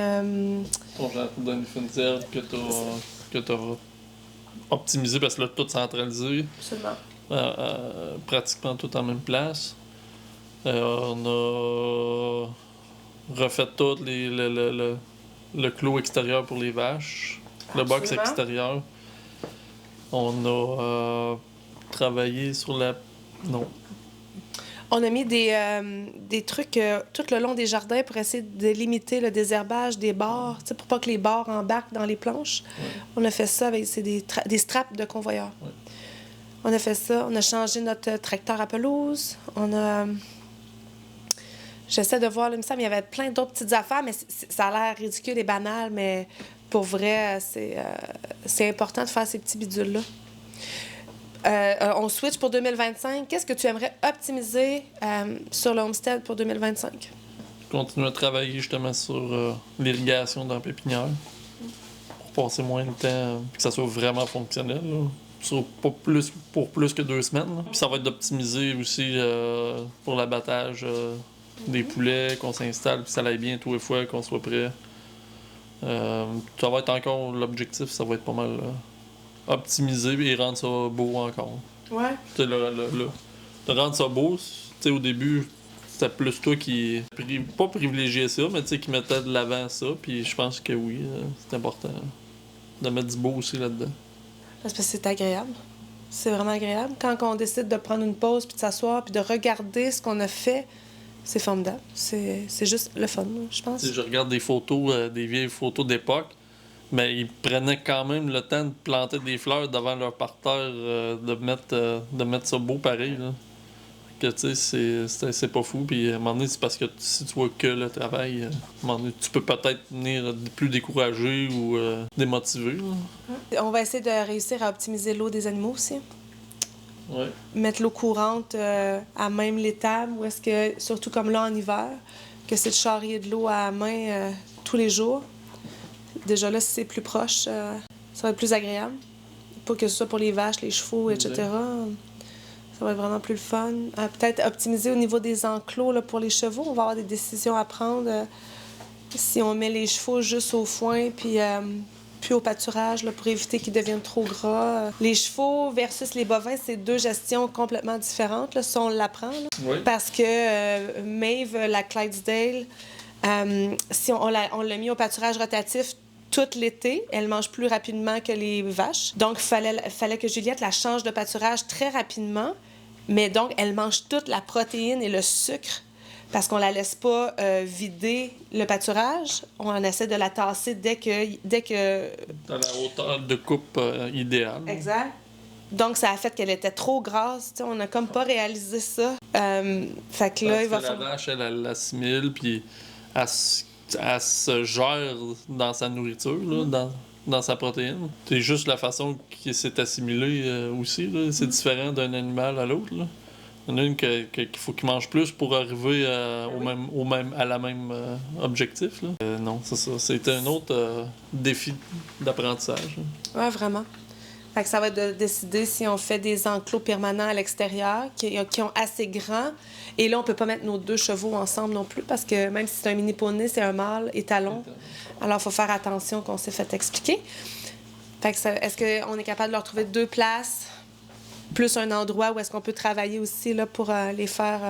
Ton jardin de frontière que t'as optimisé, parce que là, tout centralisé. Absolument. Pratiquement tout en même place. On a refait tout le clos extérieur pour les vaches, le box extérieur. On a travaillé sur la... Non. On a mis des trucs tout le long des jardins pour essayer de limiter le désherbage des bords, pour pas que les bords embarquent dans les planches. Ouais. On a fait ça avec des straps de convoyeur. Ouais. On a fait ça. On a changé notre tracteur à pelouse. On a... J'essaie de voir, là, il me semble qu'il y avait plein d'autres petites affaires, mais ça a l'air ridicule et banal, mais pour vrai, c'est important de faire ces petits bidules-là. On switch pour 2025. Qu'est-ce que tu aimerais optimiser sur le homestead pour 2025? Continuer à travailler justement sur l'irrigation dans la pépinière pour passer moins de temps et que ça soit vraiment fonctionnel. Là. Pour plus que 2 semaines. Là. Puis ça va être d'optimiser aussi pour l'abattage des poulets, qu'on s'installe, puis ça aille bien tous les fois, qu'on soit prêt. Ça va être encore l'objectif, ça va être pas mal optimiser et rendre ça beau encore. Ouais. Tu sais, de rendre ça beau, tu sais, au début, c'était plus toi qui pas privilégié ça, mais tu sais, qui mettait de l'avant ça, puis je pense que oui, c'est important de mettre du beau aussi là-dedans. Parce que c'est agréable. C'est vraiment agréable. Quand on décide de prendre une pause, puis de s'asseoir, puis de regarder ce qu'on a fait, c'est formidable. C'est juste le fun, je pense. T'sais, je regarde des photos, des vieilles photos d'époque, mais ils prenaient quand même le temps de planter des fleurs devant leur parterre, de mettre ça beau pareil. Là. Que tu sais, c'est pas fou. Puis à un moment donné, c'est parce que si tu vois que le travail, à un moment donné, tu peux peut-être venir plus découragé ou démotivé. Là. On va essayer de réussir à optimiser l'eau des animaux aussi. Ouais. Mettre l'eau courante à même l'étable, ou est-ce que, surtout comme là en hiver, que c'est de charrier de l'eau à la main tous les jours. Déjà là, si c'est plus proche, ça va être plus agréable. Pas que ce soit pour les vaches, les chevaux, etc. Ça va être vraiment plus le fun. Peut-être optimiser au niveau des enclos là, pour les chevaux. On va avoir des décisions à prendre si on met les chevaux juste au foin, puis au pâturage là, pour éviter qu'ils deviennent trop gras. Les chevaux versus les bovins, c'est 2 gestions complètement différentes, là, si on l'apprend. Là. Oui. Parce que Maeve, la Clydesdale, si on l'a mis au pâturage rotatif tout l'été, elle mange plus rapidement que les vaches. Donc, il fallait que Juliette la change de pâturage très rapidement. Mais donc, elle mange toute la protéine et le sucre parce qu'on la laisse pas vider le pâturage. On essaie de la tasser dès que... Dans la hauteur de coupe idéale. Exact. Donc, ça a fait qu'elle était trop grasse. T'sais, on n'a comme pas réalisé ça. Fait que là, il va falloir... La vache, elle l'assimile, puis elle se gère dans sa nourriture, là, dans sa protéine. C'est juste la façon qu'il s'est assimilé aussi. Là. C'est différent d'un animal à l'autre. Là. Il y en a une qu'il faut qu'il mange plus pour arriver à la même objectif. Là. Non, c'est ça. C'était un autre défi d'apprentissage. Oui, vraiment. Fait que ça va être de décider si on fait des enclos permanents à l'extérieur qui ont assez grand. Et là, on peut pas mettre nos 2 chevaux ensemble non plus parce que même si c'est un mini poney, c'est un mâle étalon. Alors, il faut faire attention qu'on s'est fait expliquer. Fait que est-ce qu'on est capable de leur trouver 2 places, plus un endroit où est-ce qu'on peut travailler aussi là, pour les faire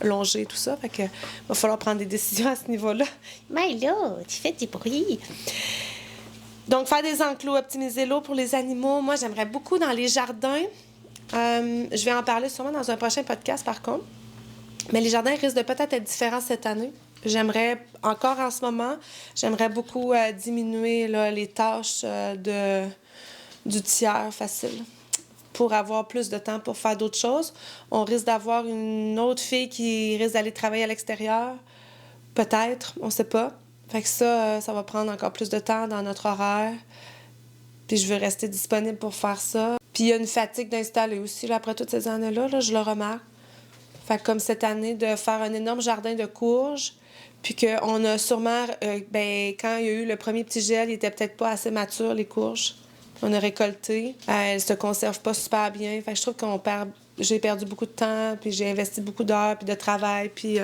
longer, tout ça. Fait que va falloir prendre des décisions à ce niveau-là. Mais là, tu fais du bruit. Donc, faire des enclos, optimiser l'eau pour les animaux. Moi, j'aimerais beaucoup dans les jardins. Je vais en parler sûrement dans un prochain podcast, par contre. Mais les jardins risquent de peut-être être différents cette année. J'aimerais, encore en ce moment, j'aimerais beaucoup diminuer là, les tâches du tiers facile pour avoir plus de temps pour faire d'autres choses. On risque d'avoir une autre fille qui risque d'aller travailler à l'extérieur. Peut-être, on sait pas. Fait que ça va prendre encore plus de temps dans notre horaire. Puis je veux rester disponible pour faire ça. Puis il y a une fatigue d'installer aussi, là, après toutes ces années-là, là, je le remarque. Fait que comme cette année, de faire un énorme jardin de courges, puis qu'on a sûrement... quand il y a eu le premier petit gel, il était peut-être pas assez mature, les courges. On a récolté. Elles se conservent pas super bien. Fait que je trouve j'ai perdu beaucoup de temps, puis j'ai investi beaucoup d'heures, puis de travail, puis...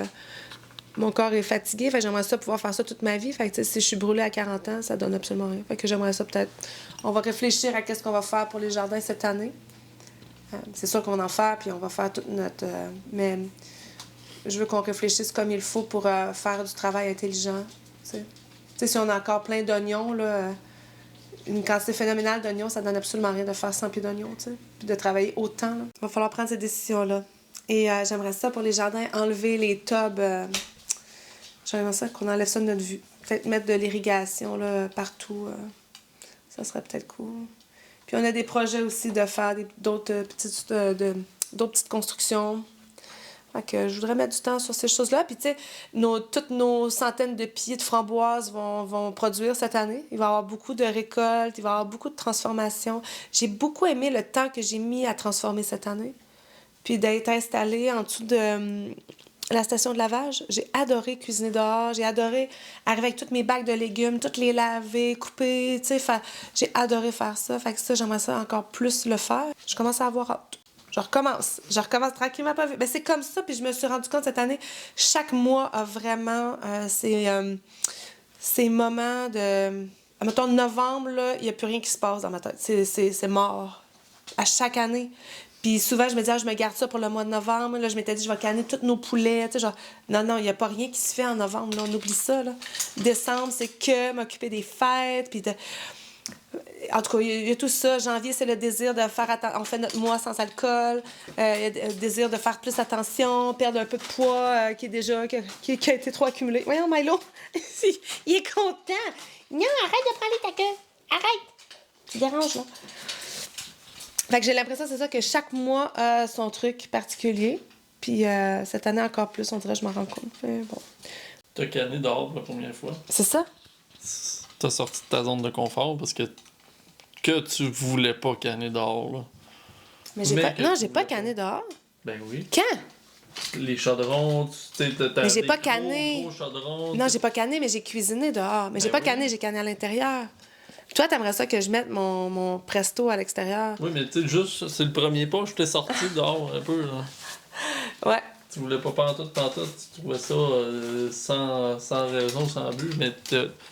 Mon corps est fatigué, fait que j'aimerais ça pouvoir faire ça toute ma vie. Fait que si je suis brûlée à 40 ans, ça donne absolument rien. Fait que j'aimerais ça peut-être... On va réfléchir à qu'est-ce qu'on va faire pour les jardins cette année. C'est sûr qu'on va en faire, puis on va faire toute notre... mais je veux qu'on réfléchisse comme il faut pour faire du travail intelligent. Tu sais, si on a encore plein d'oignons, là, une quantité phénoménale d'oignons, ça donne absolument rien de faire 100 pieds d'oignons, tu sais, puis de travailler autant. Là. Il va falloir prendre ces décisions-là. Et j'aimerais ça pour les jardins, enlever les tubs... J'aimerais ça qu'on enlève ça de notre vue. Peut-être mettre de l'irrigation là, partout. Ça serait peut-être cool. Puis on a des projets aussi de faire d'autres petites constructions. Fait que je voudrais mettre du temps sur ces choses-là. Puis tu sais, toutes nos centaines de pieds de framboises vont produire cette année. Il va y avoir beaucoup de récoltes, il va y avoir beaucoup de transformations. J'ai beaucoup aimé le temps que j'ai mis à transformer cette année. Puis d'être installée en dessous de... la station de lavage. J'ai adoré cuisiner dehors. J'ai adoré arriver avec toutes mes bacs de légumes, toutes les laver, couper, tu sais. J'ai adoré faire ça. Fait que ça, j'aimerais ça encore plus le faire. Je commence à avoir hâte. Je recommence tranquillement, pas vu. Ben, c'est comme ça, puis je me suis rendu compte cette année, chaque mois a vraiment ces moments de... Mettons, novembre, là, il n'y a plus rien qui se passe dans ma tête. C'est mort. À chaque année. Puis souvent, je me disais, je me garde ça pour le mois de novembre. Là, je m'étais dit, je vais canner tous nos poulets. Tu sais, genre, non, il n'y a pas rien qui se fait en novembre. Là, on oublie ça. Là. Décembre, c'est que m'occuper des fêtes. Puis en tout cas, il y a tout ça. Janvier, c'est le désir de faire on fait notre mois sans alcool. Il y a le désir de faire plus attention, perdre un peu de poids qui a été trop accumulé. Voyons, Milo, il est content. Non, arrête de parler ta queue. Arrête. Tu déranges, là. Fait que j'ai l'impression, c'est ça, que chaque mois a son truc particulier. Puis cette année encore plus, on dirait, je m'en rends compte. Mais bon. T'as canné dehors pour la première fois. C'est ça? T'as sorti de ta zone de confort parce que tu voulais pas canner dehors, là. Mais j'ai pas canné dehors. Ben oui. Quand? Les chaudrons, tu sais, t'as mais j'ai des pas canné. gros chaudrons. Non, j'ai pas canné, mais j'ai cuisiné dehors. Mais j'ai pas canné, j'ai canné à l'intérieur. Toi, t'aimerais ça que je mette mon presto à l'extérieur? Oui, mais tu sais, juste, c'est le premier pas, je t'ai sorti dehors un peu, là. Ouais. Tu voulais pas pantoute, tu trouvais ça sans raison, sans but, mais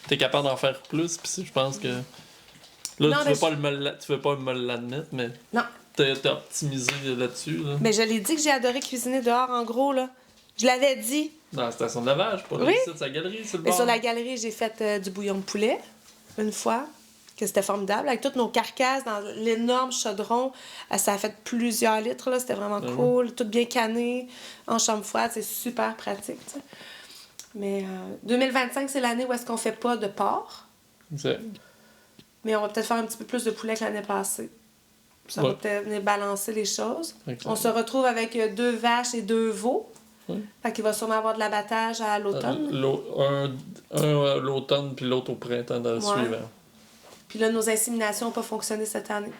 t'es capable d'en faire plus, pis je pense que... Là, non, tu veux pas me l'admettre, mais... Non. T'es optimisé là-dessus, là. Mais je l'ai dit que j'ai adoré cuisiner dehors, en gros, là. Je l'avais dit. Dans la station de lavage, pas oui. Sur sa galerie, c'est le Mais bord. sur la galerie, j'ai fait du bouillon de poulet, une fois. Que c'était formidable. Avec toutes nos carcasses dans l'énorme chaudron, ça a fait plusieurs litres, là. C'était vraiment cool. Tout bien canné, en chambre froide. C'est super pratique, tu sais. Mais 2025, c'est l'année où est-ce qu'on fait pas de porc. C'est... Mais on va peut-être faire un petit peu plus de poulet que l'année passée. Ça va peut-être venir balancer les choses. Exactement. On se retrouve avec 2 vaches et 2 veaux. Oui. Fait qu'il va sûrement avoir de l'abattage à l'automne. Un l'automne, puis l'autre au printemps dans le suivant. Puis là, nos inséminations n'ont pas fonctionné cette année.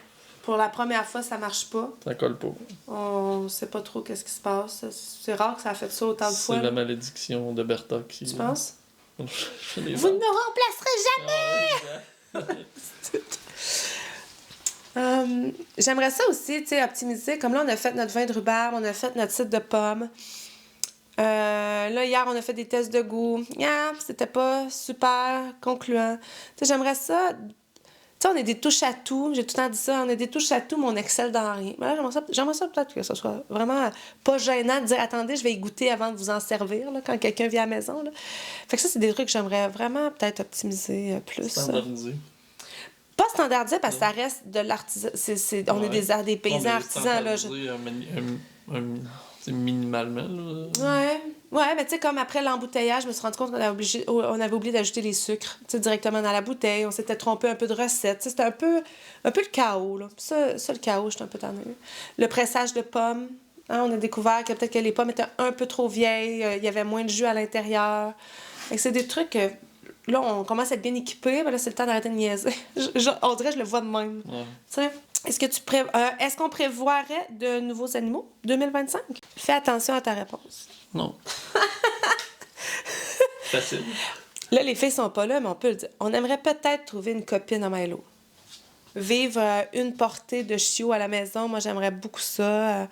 Pour la première fois, ça marche pas. Ça colle pas. On sait pas trop qu'est-ce qui se passe. C'est rare que ça a fait ça autant de fois. C'est la malédiction de Bertha qui... Tu penses? Vous ne me remplacerez jamais! J'aimerais ça aussi, tu sais, optimiser. Comme là, on a fait notre vin de rhubarbe, on a fait notre cidre de pomme. Là, hier, on a fait des tests de goût. C'était pas super concluant. Tu sais, j'aimerais ça. Tu sais, on est des touches-à-tout. J'ai tout le temps dit ça. On est des touches-à-tout, mais on excelle dans rien. Mais là, j'aimerais ça peut-être que ce soit vraiment pas gênant de dire attendez, je vais y goûter avant de vous en servir là, quand quelqu'un vient à la maison. Là. Fait que ça, c'est des trucs que j'aimerais vraiment peut-être optimiser plus. Standardisé. Pas standardisé parce que ça reste de l'artisan. On est des paysans artisans. Là, c'est minimalement. Là. Ouais, mais tu sais, comme après l'embouteillage, je me suis rendu compte qu'on avait oublié d'ajouter les sucres directement dans la bouteille. On s'était trompé un peu de recette. T'sais, c'était un peu le chaos. Là. Ça, le chaos, j'étais un peu tannée. Le pressage de pommes. Hein, on a découvert que peut-être que les pommes étaient un peu trop vieilles. Il y avait moins de jus à l'intérieur. Fait que c'est des trucs que... Là, on commence à être bien équipé, mais là, c'est le temps d'arrêter de niaiser. On dirait que je le vois de même. Ouais. Est-ce qu'on prévoirait de nouveaux animaux 2025? Fais attention à ta réponse. Non. Facile. Là, les filles sont pas là, mais on peut le dire. On aimerait peut-être trouver une copine à Milo. Vivre une portée de chiots à la maison, moi, j'aimerais beaucoup ça.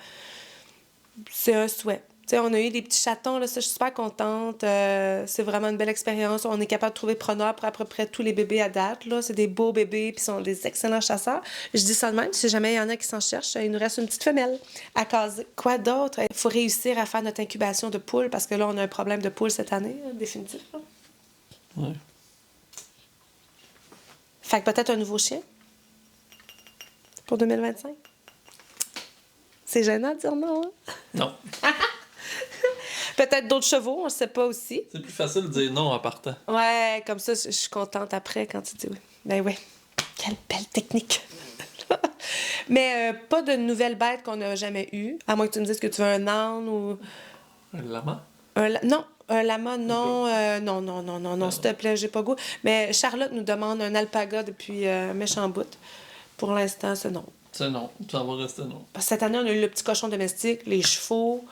C'est un souhait. T'sais, on a eu des petits chatons, là, ça, je suis super contente. C'est vraiment une belle expérience. On est capable de trouver preneur pour à peu près tous les bébés à date. Là. C'est des beaux bébés, puis sont des excellents chasseurs. Je dis ça de même, si jamais il y en a qui s'en cherchent, il nous reste une petite femelle à caser. Quoi d'autre? Il faut réussir à faire notre incubation de poules, parce que là, on a un problème de poules cette année, définitif. Là. Ouais. Fait que peut-être un nouveau chien pour 2025. C'est gênant de dire non, hein? Non. Peut-être d'autres chevaux, on ne sait pas aussi. C'est plus facile de dire non en partant. Ouais, comme ça, je suis contente après quand tu dis oui. Ben oui, quelle belle technique. Mais pas de nouvelles bêtes qu'on n'a jamais eues, à moins que tu me dises que tu veux un âne ou... Un lama? Non, un lama, non. Non, s'il te plaît, j'ai pas goût. Mais Charlotte nous demande un alpaga depuis méchant bout. Pour l'instant, c'est non. C'est non, ça va rester non. Parce que cette année, on a eu le petit cochon domestique, les chevaux...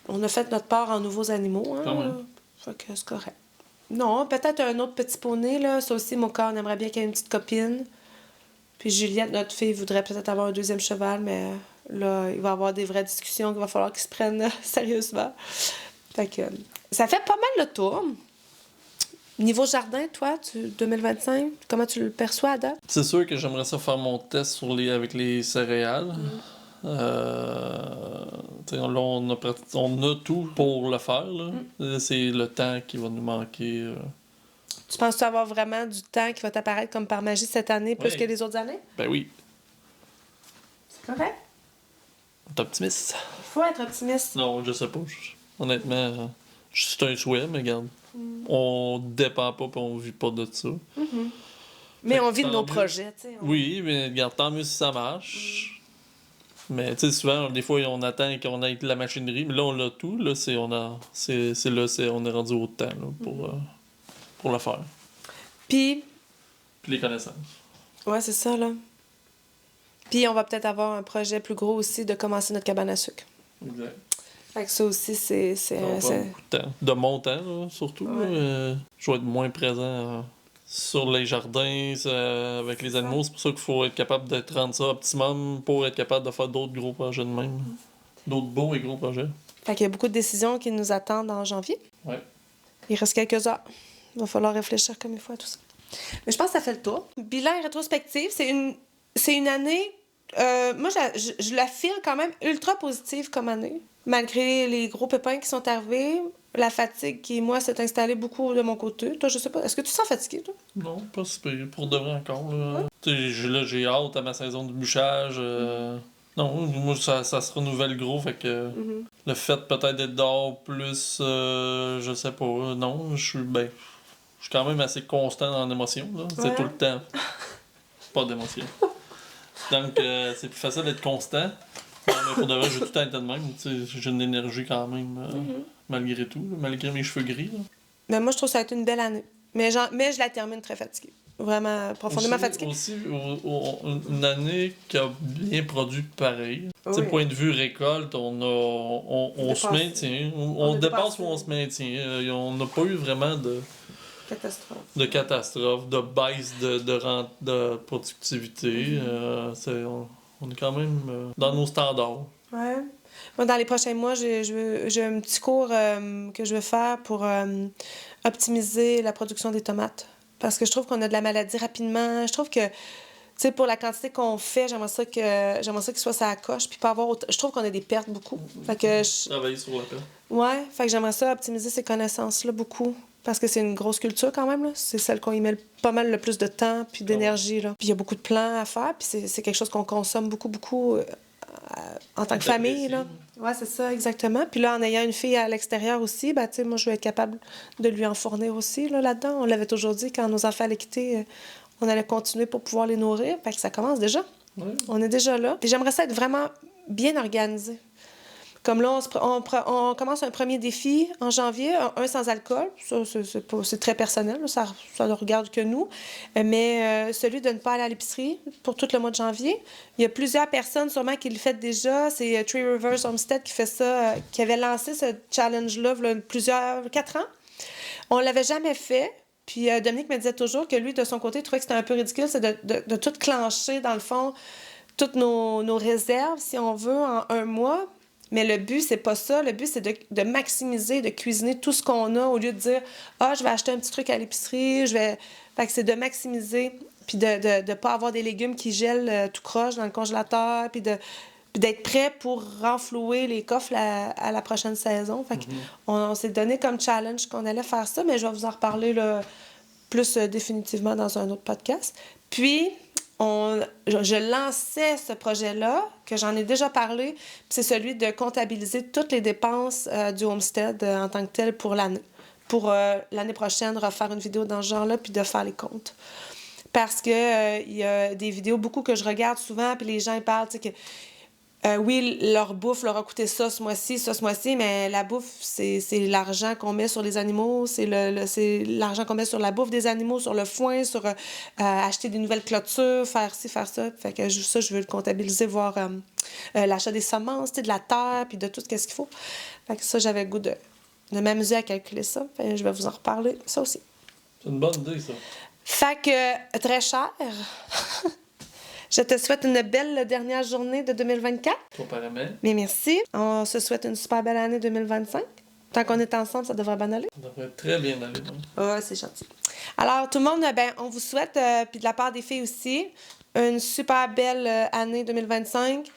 On a fait notre part en nouveaux animaux. Hein? Quand même. Fait que c'est correct. Non, peut-être un autre petit poney, là. Ça aussi, mon corps, on aimerait bien qu'il y ait une petite copine. Puis Juliette, notre fille, voudrait peut-être avoir un deuxième cheval, mais là, il va y avoir des vraies discussions qu'il va falloir qu'ils se prennent sérieusement. Fait que ça fait pas mal le tour. Niveau jardin, toi, 2025, comment tu le perçois à date? C'est sûr que j'aimerais ça faire mon test avec les céréales. Là, on a tout pour le faire. Là. C'est le temps qui va nous manquer. Tu penses avoir vraiment du temps qui va t'apparaître comme par magie cette année plus que les autres années? Ben oui. C'est correct. T'es optimiste? Il faut être optimiste. Non, je sais pas. Honnêtement, c'est un souhait, mais regarde. On dépend pas et on vit pas de ça. Mais on vit de tant nos mieux. projets, tu sais. Oui, mais regarde, tant mieux si ça marche. Mais tu sais, souvent, des fois, on attend qu'on ait la machinerie, mais là, on a tout. Là, on est rendu au temps là, pour le faire. Puis Puis les connaissances. ouais, c'est ça, là. Puis on va peut-être avoir un projet plus gros aussi de commencer notre cabane à sucre. Exact. Fait que ça aussi, c'est... Ça va prendre beaucoup de temps. De mon temps, là, surtout. Ouais. Je vais être moins présent sur les jardins avec les animaux. C'est pour ça qu'il faut être capable de rendre ça optimum pour être capable de faire d'autres gros projets de même. D'autres beaux et gros projets. Fait qu'il y a beaucoup de décisions qui nous attendent en janvier. Ouais. Il reste quelques heures. Il va falloir réfléchir comme il faut à tout ça. Mais je pense que ça fait le tour. Bilan et rétrospective, c'est une année... moi, je la file quand même ultra positive comme année. Malgré les gros pépins qui sont arrivés, la fatigue qui, moi, s'est installée beaucoup de mon côté. Toi, je sais pas. Est-ce que tu te sens fatigué, toi? Non, pas si pire. Pour de vrai encore. Là. Là, j'ai hâte à ma saison de bûchage. Non, moi, ça se renouvelle gros. Fait que le fait peut-être d'être dehors plus, je sais pas. Non, je suis quand même assez constant en émotion. Là. C'est Ouais. tout le temps. Pas d'émotion. Donc, c'est plus facile d'être constant. Non, mais pour de vrai, j'ai tout le temps été de même. J'ai une énergie quand même, malgré tout, là, malgré mes cheveux gris. Là. Mais moi, je trouve que ça a été une belle année. Mais je la termine très fatiguée. Vraiment, profondément fatiguée. Aussi, une année qui a bien produit pareil. Oui. Tu sais, point de vue récolte, on se Dépasse. maintient. On a dépasse dépassé. ou on se maintient. On n'a pas eu vraiment de catastrophe, de baisse de productivité. On est quand même dans nos standards. Ouais. Moi, dans les prochains mois, j'ai un petit cours que je veux faire pour optimiser la production des tomates. Parce que je trouve qu'on a de la maladie rapidement. Je trouve que, tu sais, pour la quantité qu'on fait, j'aimerais ça qu'il soit ça à coche. Puis pas avoir je trouve qu'on a des pertes beaucoup. Fait que Travailler sur la perte. Ouais, fait que j'aimerais ça optimiser ces connaissances-là beaucoup. Parce que c'est une grosse culture quand même, là. C'est celle qu'on y met pas mal le plus de temps puis d'énergie, là. Puis il y a beaucoup de plans à faire, puis c'est quelque chose qu'on consomme beaucoup en tant que famille, là. Ouais, c'est ça, exactement. Puis là, en ayant une fille à l'extérieur aussi, ben, tu sais, moi, je vais être capable de lui en fournir aussi, là-dedans. On l'avait toujours dit, quand nos enfants allaient quitter, on allait continuer pour pouvoir les nourrir. Fait que ça commence déjà. Ouais. On est déjà là. Puis j'aimerais ça être vraiment bien organisé. Comme là, on commence un premier défi en janvier, un sans alcool. Ça, c'est très personnel, là, ça ne regarde que nous. Mais celui de ne pas aller à l'épicerie pour tout le mois de janvier. Il y a plusieurs personnes sûrement qui le font déjà. C'est Three Rivers Homestead qui fait ça, qui avait lancé ce challenge-là il y a 4 ans. On l'avait jamais fait. Puis Dominique me disait toujours que lui, de son côté, il trouvait que c'était un peu ridicule, c'est de tout clencher, dans le fond, toutes nos réserves, si on veut, en un mois. Mais le but, c'est pas ça. Le but, c'est de maximiser, de cuisiner tout ce qu'on a au lieu de dire « Ah, je vais acheter un petit truc à l'épicerie, je vais... » Fait que c'est de maximiser, puis de pas avoir des légumes qui gèlent tout croche dans le congélateur, puis d'être prêt pour renflouer les coffres à la prochaine saison. Fait on s'est donné comme challenge qu'on allait faire ça, mais je vais vous en reparler là, plus définitivement dans un autre podcast. Puis... je lançais ce projet-là, que j'en ai déjà parlé, puis c'est celui de comptabiliser toutes les dépenses du homestead en tant que tel pour l'année. Pour l'année prochaine, refaire une vidéo dans ce genre-là, puis de faire les comptes. Parce que il y a des vidéos, beaucoup que je regarde souvent, puis les gens ils parlent, tu sais, que oui, leur bouffe leur a coûté ça ce mois-ci, mais la bouffe, c'est l'argent qu'on met sur les animaux, c'est l'argent qu'on met sur la bouffe des animaux, sur le foin, sur acheter des nouvelles clôtures, faire ci, faire ça. Fait que ça, je veux le comptabiliser, voir l'achat des semences, de la terre, puis de tout ce qu'il faut. Fait que ça, j'avais le goût de m'amuser à calculer ça. Fait que je vais vous en reparler, ça aussi. C'est une bonne idée, ça. Fait que, très cher... Je te souhaite une belle dernière journée de 2024. Toi, pareillement. Mais merci. On se souhaite une super belle année 2025. Tant qu'on est ensemble, ça devrait bien aller. Ça devrait très bien aller. Ah, c'est gentil. Alors, tout le monde, on vous souhaite, puis de la part des filles aussi, une super belle année 2025.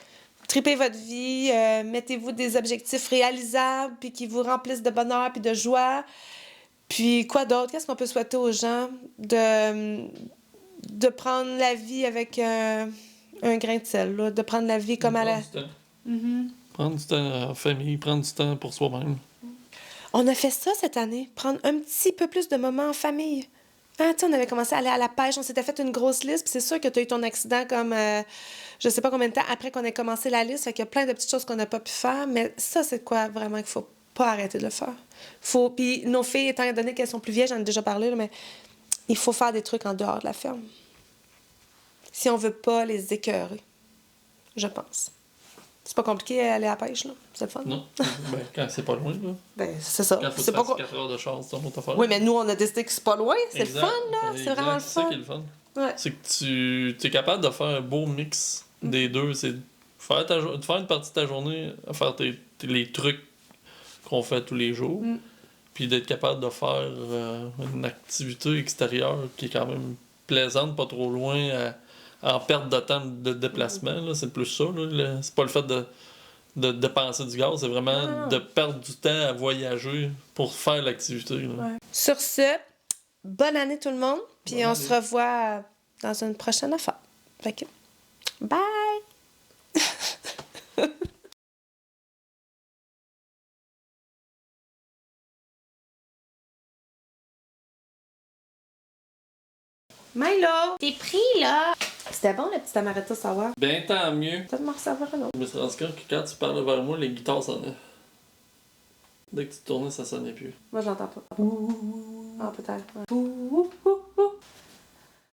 Tripez votre vie, mettez-vous des objectifs réalisables, puis qui vous remplissent de bonheur puis de joie. Puis quoi d'autre? Qu'est-ce qu'on peut souhaiter aux gens? De prendre la vie avec un grain de sel, là. De prendre la vie comme à la... Prendre du temps en famille, prendre du temps pour soi-même. On a fait ça cette année, prendre un petit peu plus de moments en famille. Ah, tu sais, on avait commencé à aller à la pêche, on s'était fait une grosse liste, puis c'est sûr que tu as eu ton accident comme, je sais pas combien de temps après qu'on ait commencé la liste, fait qu'il y a plein de petites choses qu'on n'a pas pu faire, mais ça, c'est quoi vraiment qu'il faut pas arrêter de le faire. Puis nos filles, étant donné qu'elles sont plus vieilles, j'en ai déjà parlé, là, mais il faut faire des trucs en dehors de la ferme. Si on veut pas les écœurer, je pense. C'est pas compliqué aller à la pêche, là. C'est le fun. Non. Quand c'est pas loin, là. C'est ça. Quand faut C'est que tu fasses 4 heures de char, c'est ton autre affaire. Oui, mais nous, on a décidé que c'est pas loin. C'est le fun, là. C'est vraiment le fun. C'est ça qui est le fun. Ouais. C'est que tu es capable de faire un beau mix des deux. C'est de faire une partie de ta journée à faire les trucs qu'on fait tous les jours. Puis d'être capable de faire une activité extérieure qui est quand même plaisante, pas trop loin, en perte de temps de déplacement. Là. C'est plus ça. Là. C'est pas le fait de dépenser du gaz, c'est vraiment de perdre du temps à voyager pour faire l'activité. Là. Ouais. Sur ce, bonne année tout le monde. Puis on se revoit dans une prochaine affaire. Fait que, bye! Milo! T'es pris, là! C'était bon, le petit amaretto sour. Ben, tant mieux. Peut-être m'en recevoir un autre. Je me suis rendu compte que quand tu parles vers moi, les guitares sonnaient. Dès que tu tournais, ça sonnait plus. Moi, je l'entends pas. Ah, peut-être. Ouais.